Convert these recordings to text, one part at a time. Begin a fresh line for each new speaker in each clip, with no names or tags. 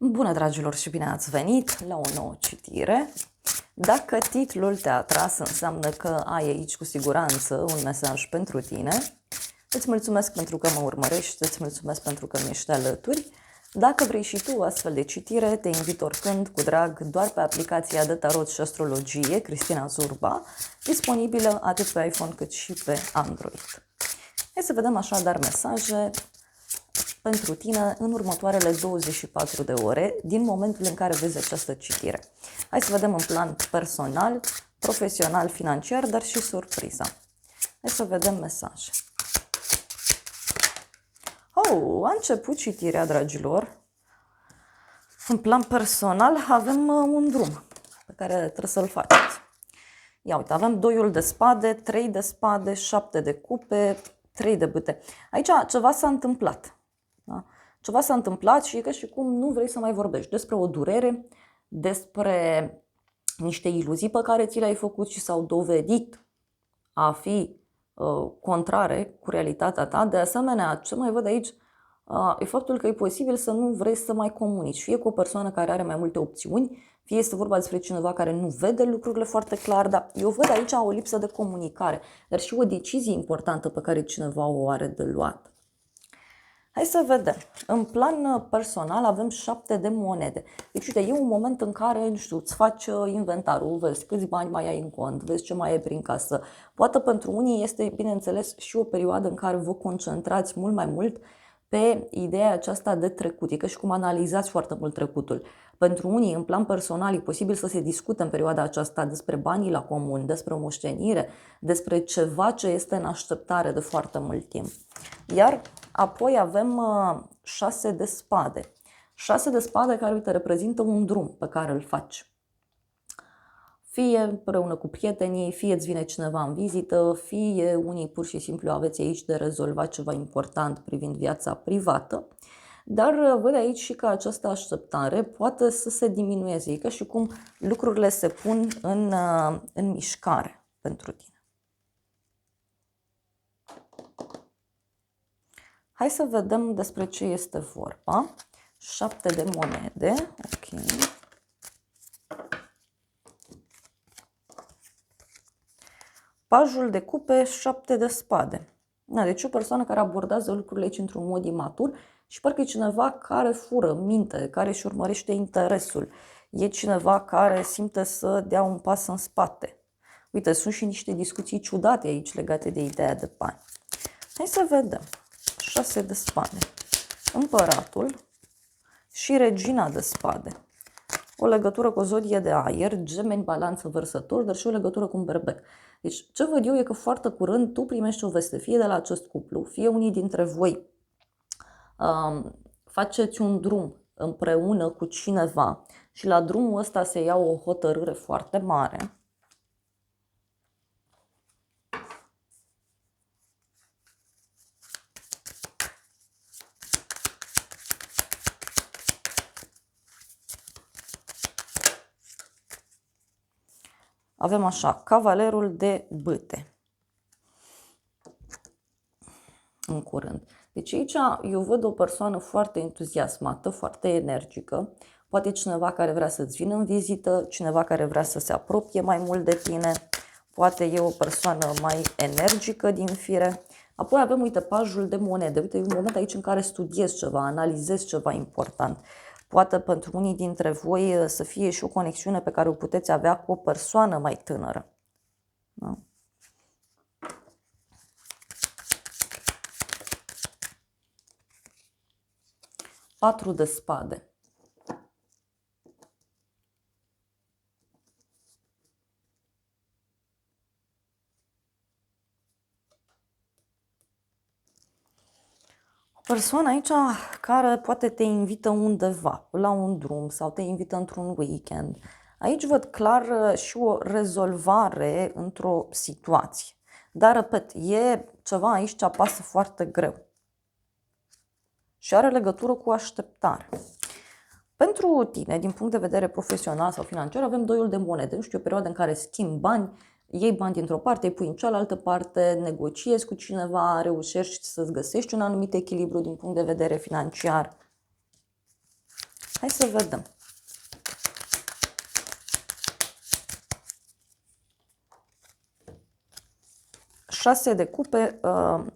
Bună, dragilor, și bine ați venit la o nouă citire. Dacă titlul te-a atras, înseamnă că ai aici cu siguranță un mesaj pentru tine. Îți mulțumesc pentru că mă urmărești, îți mulțumesc pentru că mi ești alături. Dacă vrei și tu astfel de citire, te invit oricând, cu drag, doar pe aplicația de tarot și astrologie, Cristina Zurba, disponibilă atât pe iPhone cât și pe Android. Hai să vedem așadar mesaje pentru tine în următoarele 24 de ore din momentul în care vezi această citire. Hai să vedem în plan personal, profesional, financiar, dar și surpriza. Hai să vedem mesaje. A început citirea, dragilor. În plan personal avem un drum pe care trebuie să-l faceți. Ia uite, avem 2 de spade, 3 de spade, 7 de cupe, 3 de bâte. Aici ceva s-a întâmplat. Da? Ceva s-a întâmplat și e ca și cum nu vrei să mai vorbești despre o durere, despre niște iluzii pe care ți le-ai făcut și s-au dovedit a fi contrare cu realitatea ta. De asemenea, ce mai văd aici e faptul că e posibil să nu vrei să mai comunici, fie cu o persoană care are mai multe opțiuni, fie este vorba despre cineva care nu vede lucrurile foarte clar, dar eu văd aici o lipsă de comunicare, dar și o decizie importantă pe care cineva o are de luat. Hai să vedem. În plan personal avem 7 de monede. Deci, uite, e un moment în care, nu știu, îți faci inventarul, vezi câți bani mai ai în cont, vezi ce mai ai prin casă. Poate pentru unii este, bineînțeles, și o perioadă în care vă concentrați mult mai mult pe ideea aceasta de trecut. E ca și cum analizați foarte mult trecutul. Pentru unii, în plan personal, e posibil să se discute în perioada aceasta despre banii la comun, despre o moștenire, despre ceva ce este în așteptare de foarte mult timp. Iar apoi avem 6 de spade. 6 de spade care, uite, reprezintă un drum pe care îl faci. Fie împreună cu prietenii, fie îți vine cineva în vizită, fie unii pur și simplu aveți aici de rezolvat ceva important privind viața privată. Dar văd aici și că această așteptare poate să se diminueze, e ca și cum lucrurile se pun în mișcare pentru tine. Hai să vedem despre ce este vorba. 7 de monede, ok. Pajul de cupe, 7 de spade. Deci o persoană care abordează lucrurile aici într-un mod imatur și parcă e cineva care fură, minte, care își urmărește interesul. E cineva care simte să dea un pas în spate. Uite, sunt și niște discuții ciudate aici legate de ideea de bani. Hai să vedem. 6 de spade. Împăratul și regina de spade. O legătură cu o zodie de aer, Gemeni, Balanță, Vărsător, dar și o legătură cu un berbec. Deci ce văd eu e că foarte curând tu primești o veste, fie de la acest cuplu, fie unii dintre voi faceți un drum împreună cu cineva și la drumul ăsta se ia o hotărâre foarte mare. Avem așa, cavalerul de bâte. În curând. Deci aici eu văd o persoană foarte entuziasmată, foarte energică. Poate cineva care vrea să-ți vină în vizită, cineva care vrea să se apropie mai mult de tine. Poate e o persoană mai energică din fire. Apoi avem, uite, pajul de monede. Uite, e un moment aici în care studiezi ceva, analizezi ceva important. Poate pentru unii dintre voi să fie și o conexiune pe care o puteți avea cu o persoană mai tânără. Da? Patru de spade. Persoana aici care poate te invită undeva, la un drum sau te invită într-un weekend. Aici văd clar și o rezolvare într-o situație. Dar, repet, e ceva aici ce apasă foarte greu. Și are legătură cu așteptare. Pentru tine, din punct de vedere profesional sau financiar, avem 2 de monede. Nu știu, o perioadă în care schimbi bani, iei bani dintr-o parte, îi pui în cealaltă parte, negociezi cu cineva, reușești să-ți găsești un anumit echilibru din punct de vedere financiar. Hai să vedem. Șase de cupe,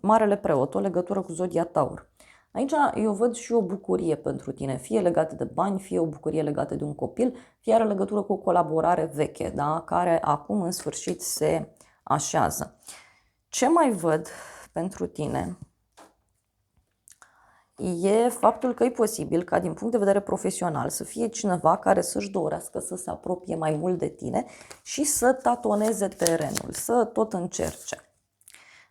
Marele Preot, o legătură cu zodia Taur. Aici eu văd și o bucurie pentru tine, fie legată de bani, fie o bucurie legată de un copil, fie are legătură cu o colaborare veche, da? Care acum în sfârșit se așează. Ce mai văd pentru tine e faptul că e posibil ca din punct de vedere profesional să fie cineva care să-și dorească să se apropie mai mult de tine și să tatoneze terenul, să tot încerce.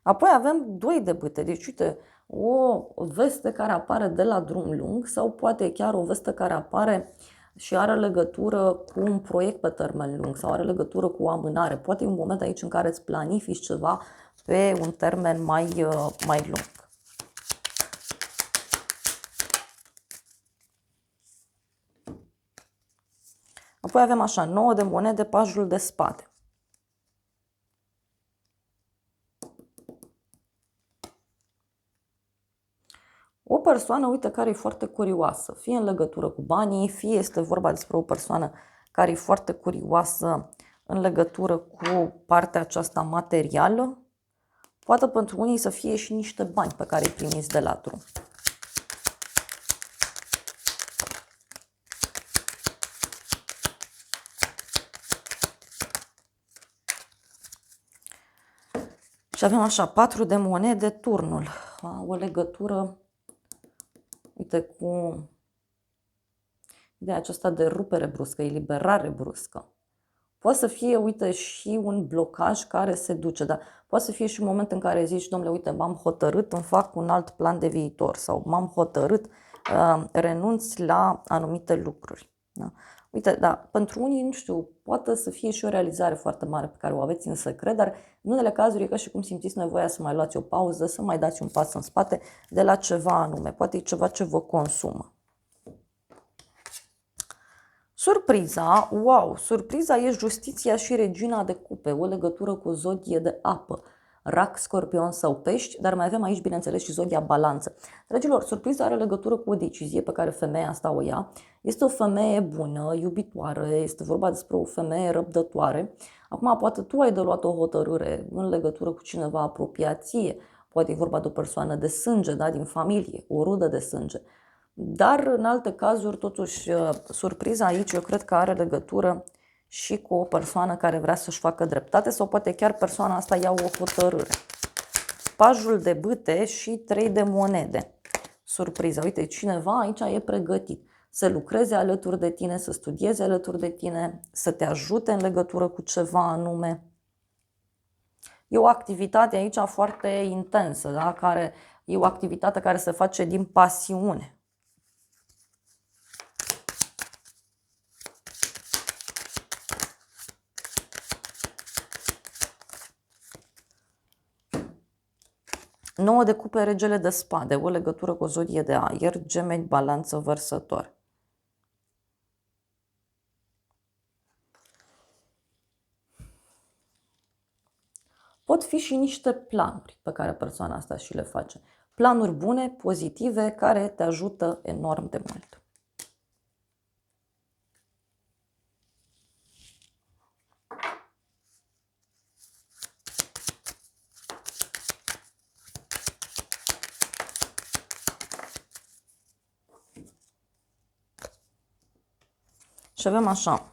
Apoi avem 2 de bâte, deci uite, o veste care apare de la drum lung sau poate chiar o veste care apare și are legătură cu un proiect pe termen lung sau are legătură cu o amânare. Poate e un moment aici în care îți planifici ceva pe un termen mai lung. Apoi avem așa, 9 de monede, pajul de spade. O persoană, uite, care e foarte curioasă, fie în legătură cu banii, fie este vorba despre o persoană care e foarte curioasă în legătură cu partea aceasta materială, poate pentru unii să fie și niște bani pe care îi primiți de la drum. Și avem așa, 4 de monede, turnul, o legătură, uite, cu ideea aceasta de rupere bruscă, eliberare bruscă. Poate să fie, uite, și un blocaj care se duce, dar poate să fie și un moment în care zici, domnule, uite, m-am hotărât, îmi fac un alt plan de viitor sau m-am hotărât, renunț la anumite lucruri. Da? Uite, da, pentru unii, nu știu, poate să fie și o realizare foarte mare pe care o aveți în secret, dar în unele cazuri e ca și cum simțiți nevoia să mai luați o pauză, să mai dați un pas în spate de la ceva anume. Poate e ceva ce vă consumă. Surpriza, wow, surpriza e justiția și regina de cupe, o legătură cu o zodie de apă, rac, scorpion sau pești, dar mai avem aici, bineînțeles, și zodia balanță. Dragilor, surpriza are legătură cu o decizie pe care femeia asta o ia. Este o femeie bună, iubitoare, este vorba despre o femeie răbdătoare. Acum, poate tu ai de luat o hotărâre în legătură cu cineva apropiat ție, poate e vorba de o persoană de sânge, da, din familie, o rudă de sânge. Dar în alte cazuri, totuși, surpriza aici eu cred că are legătură și cu o persoană care vrea să-și facă dreptate sau poate chiar persoana asta ia o hotărâre. Pajul de bâte și 3 de monede. Surpriza. Uite, cineva aici e pregătit să lucreze alături de tine, să studieze alături de tine, să te ajute în legătură cu ceva anume. E o activitate aici foarte intensă, da? E o activitate care se face din pasiune. Nouă de cupe, regele de spade, o legătură cu o zodie de aer, Gemeni, balanță, vărsător. Pot fi și niște planuri pe care persoana asta și le face. Planuri bune, pozitive, care te ajută enorm de mult. Și avem așa,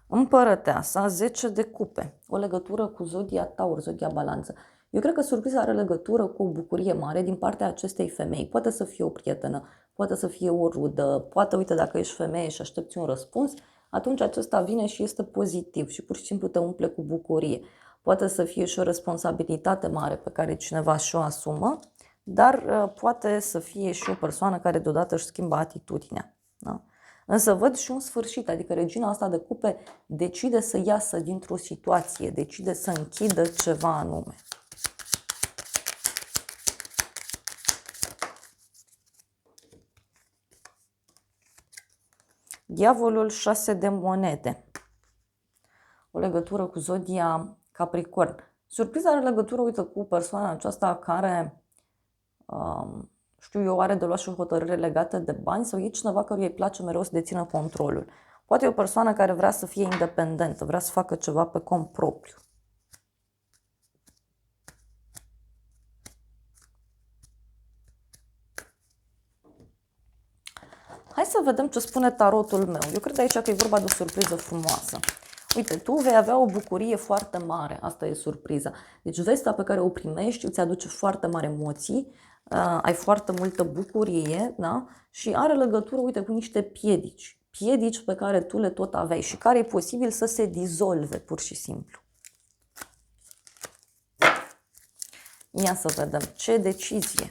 împărăteasa, 10 de cupe, o legătură cu zodia Taur, zodia balanță. Eu cred că surpriza are legătură cu o bucurie mare din partea acestei femei. Poate să fie o prietenă, poate să fie o rudă, poate, uite, dacă ești femeie și aștepți un răspuns, atunci acesta vine și este pozitiv și pur și simplu te umple cu bucurie. Poate să fie și o responsabilitate mare pe care cineva și-o asumă, dar poate să fie și o persoană care deodată își schimbă atitudinea. Da? Însă văd și un sfârșit, adică regina asta de cupe decide să iasă dintr-o situație, decide să închidă ceva anume. Diavolul, 6 de monede. O legătură cu zodia Capricorn. Surpriza are legătură, uite, cu persoana aceasta care știu eu, are de luat și o hotărâre legată de bani sau e cineva căruia îi place mereu să dețină controlul. Poate e o persoană care vrea să fie independentă, vrea să facă ceva pe cont propriu. Hai să vedem ce spune tarotul meu. Eu cred aici că e vorba de o surpriză frumoasă. Uite, tu vei avea o bucurie foarte mare, asta e surpriza. Deci vestea pe care o primești îți aduce foarte mari emoții, ai foarte multă bucurie, da? Și are legătură, uite, cu niște piedici. Piedici pe care tu le tot aveai și care e posibil să se dizolve, pur și simplu. Ia să vedem ce decizie.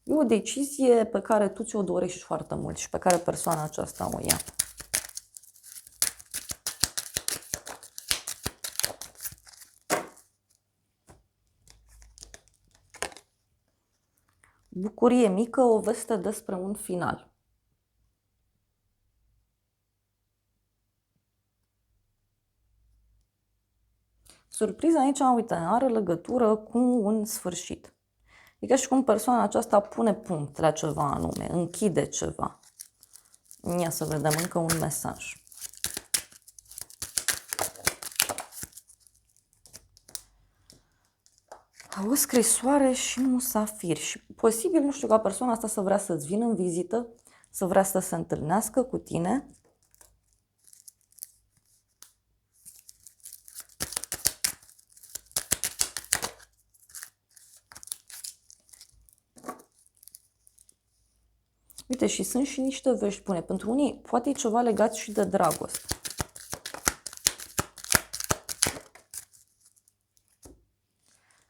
E o decizie pe care tu ți-o dorești foarte mult și pe care persoana aceasta o ia. Bucurie mică, o veste despre un final. Surpriza aici, uite, are legătură cu un sfârșit. E ca și cum persoana aceasta pune punct la ceva anume, închide ceva. Ia să vedem încă un mesaj. O scrisoare și musafir. Și posibil, nu știu, ca persoana asta să vrea să-ți vină în vizită, să vrea să se întâlnească cu tine. Uite, și sunt și niște vești bune. Pentru unii poate e ceva legat și de dragoste.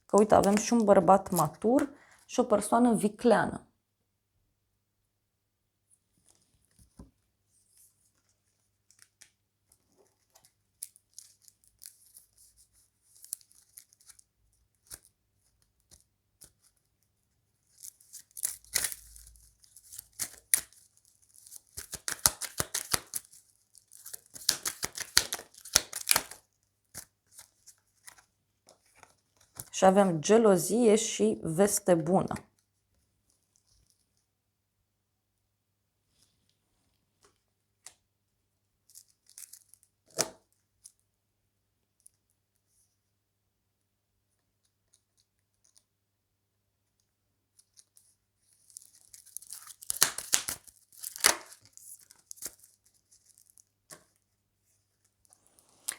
Că uite, avem și un bărbat matur și o persoană vicleană. Și avem gelozie și veste bună.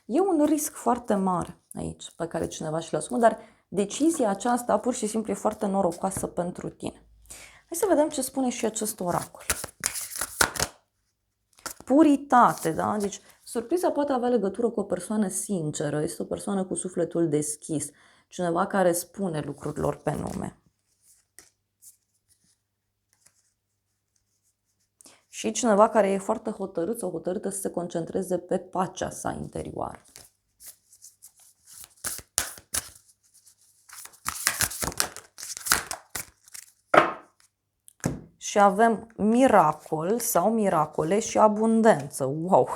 E un risc foarte mare aici pe care cineva și-l asumă, dar decizia aceasta pur și simplu e foarte norocoasă pentru tine. Hai să vedem ce spune și acest oracol. Puritate, da? Deci surpriza poate avea legătură cu o persoană sinceră, este o persoană cu sufletul deschis, cineva care spune lucrurilor pe nume. Și cineva care e foarte hotărât sau hotărâtă să se concentreze pe pacea sa interioară. Și avem miracol sau miracole și abundență. Wow!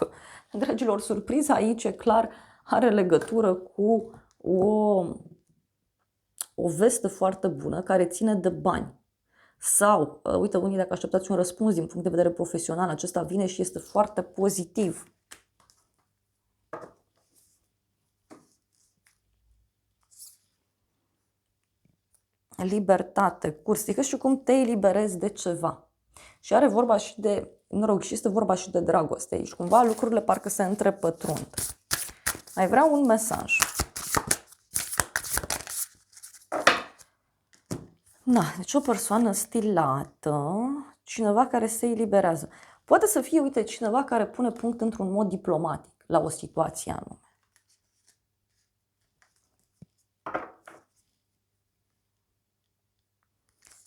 Dragilor, surpriza aici, e clar, are legătură cu o veste foarte bună care ține de bani. Sau, uite, unii dacă așteptați un răspuns din punct de vedere profesional, acesta vine și este foarte pozitiv. Libertate, curs, e ca și cum te eliberezi de ceva. Și are vorba și de, și este vorba și de dragoste aici. Cumva lucrurile parcă se întrepătrund. Ai vrea un mesaj. Da, deci o persoană stilată, cineva care se eliberează. Poate să fie, uite, cineva care pune punct într-un mod diplomatic la o situație anume.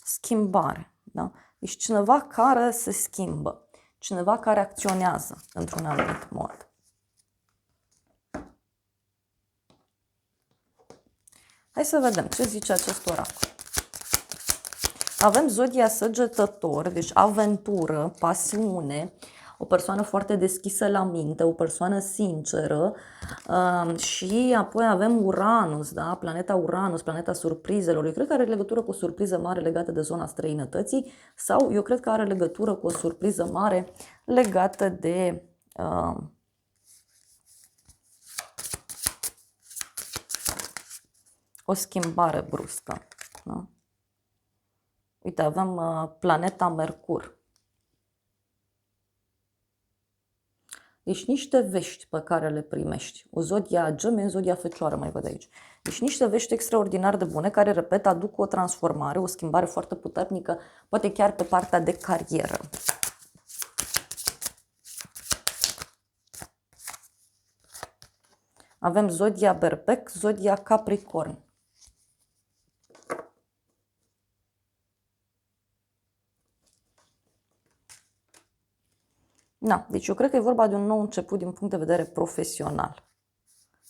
Schimbare, da? Deci cineva care se schimbă, cineva care acționează într-un anumit mod. Hai să vedem ce zice acest oracol. Avem zodia Săgetător, deci aventură, pasiune, o persoană foarte deschisă la minte, o persoană sinceră și apoi avem Uranus, da? Planeta Uranus, planeta surprizelor. Eu cred că are legătură cu o surpriză mare legată de zona străinătății sau eu cred că are legătură cu o surpriză mare legată de o schimbare bruscă. Da? Uite, avem planeta Mercur. Deci niște vești pe care le primești. O zodia Gemeni, zodia Fecioară, mai văd aici. Deci niște vești extraordinar de bune care, repet, aduc o transformare, o schimbare foarte puternică, poate chiar pe partea de carieră. Avem zodia Berbec, zodia Capricorn. Da, deci eu cred că e vorba de un nou început din punct de vedere profesional.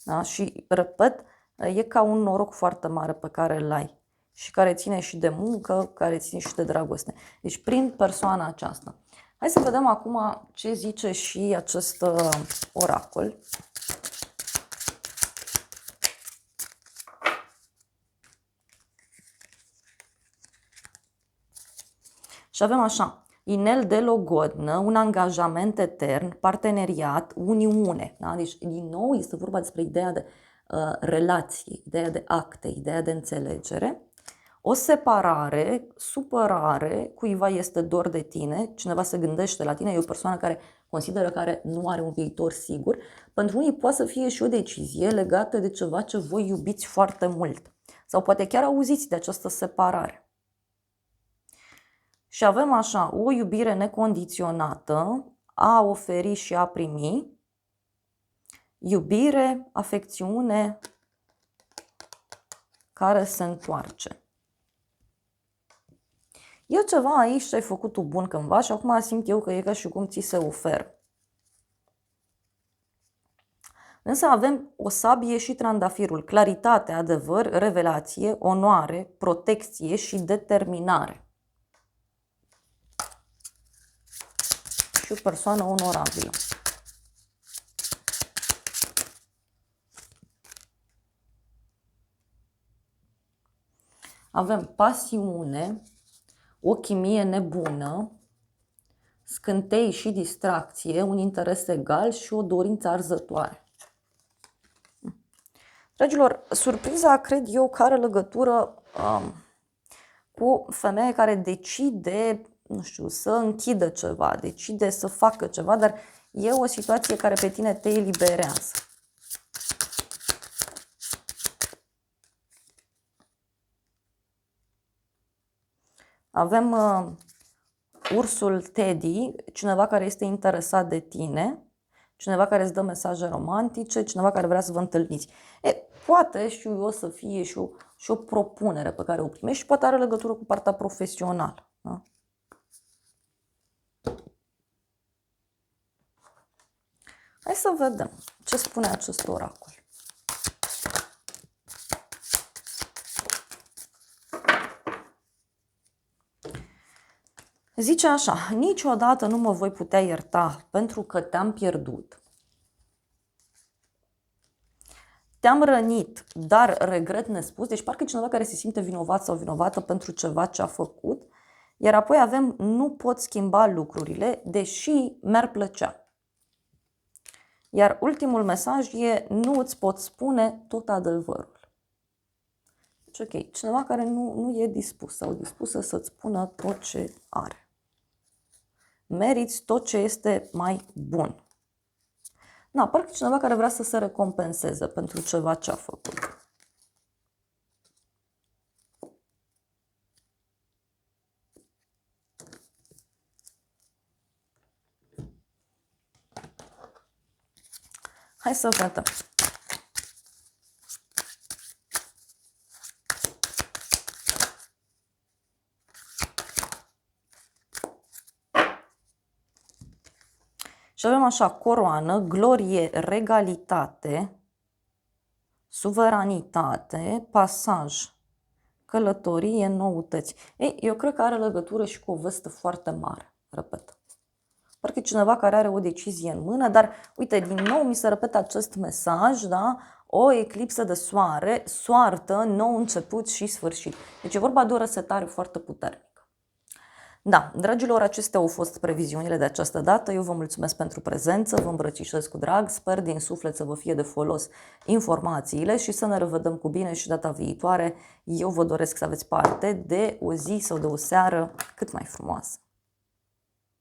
Da? Și, repet, e ca un noroc foarte mare pe care îl ai și care ține și de muncă, care ține și de dragoste. Deci prin persoana aceasta. Hai să vedem acum ce zice și acest oracol. Și avem așa. Inel de logodnă, un angajament etern, parteneriat, uniune. Da? Deci, din nou, este vorba despre ideea de relație, ideea de acte, ideea de înțelegere. O separare, supărare, cuiva este dor de tine, cineva se gândește la tine, e o persoană care consideră că nu are un viitor sigur. Pentru unii poate să fie și o decizie legată de ceva ce voi iubiți foarte mult. Sau poate chiar auziți de această separare. Și avem așa, o iubire necondiționată, a oferi și a primi, iubire, afecțiune care se întoarce. E ceva aici ce ai făcut tu bun cândva și acum simt eu că e ca și cum ți se oferă. Însă avem o sabie și trandafirul, claritate, adevăr, revelație, onoare, protecție și determinare. Și o persoană onorabilă. Avem pasiune, o chimie nebună, scântei și distracție, un interes egal și o dorință arzătoare. Dragilor, surpriza cred eu că are legătură cu o femeie care decide, nu știu, să închidă ceva, decide să facă ceva, dar e o situație care pe tine te eliberează. Avem ursul Teddy, cineva care este interesat de tine, cineva care îți dă mesaje romantice, cineva care vrea să vă întâlniți. Poate, știu eu, să fie și o propunere pe care o primești și poate are legătură cu partea profesională. Da? Hai să vedem ce spune acest oracol. Zice așa, niciodată nu mă voi putea ierta pentru că te-am pierdut. Te-am rănit, dar regret nespus. Deci parcă e cineva care se simte vinovat sau vinovată pentru ceva ce a făcut. Iar apoi avem, nu pot schimba lucrurile, deși mi-ar plăcea. Iar ultimul mesaj e, nu îți pot spune tot adevărul. Deci ok, cineva care nu e dispus sau dispusă să-ți spună tot ce are. Meriți tot ce este mai bun. Na, parcă cineva care vrea să se recompenseze pentru ceva ce a făcut. Hai să vedem. Și avem așa, coroană, glorie, regalitate, suveranitate, pasaj, călătorie, noutăți. Ei, eu cred că are legătură și cu o veste foarte mare, repet. parcă e cineva care are o decizie în mână, dar uite, din nou mi se repete acest mesaj, da? O eclipsă de soare, soartă, nou început și sfârșit. Deci e vorba de o resetare foarte puternică. Da, dragilor, acestea au fost previziunile de această dată. Eu vă mulțumesc pentru prezență, vă îmbrățișez cu drag, sper din suflet să vă fie de folos informațiile și să ne revedem cu bine și data viitoare. Eu vă doresc să aveți parte de o zi sau de o seară cât mai frumoasă.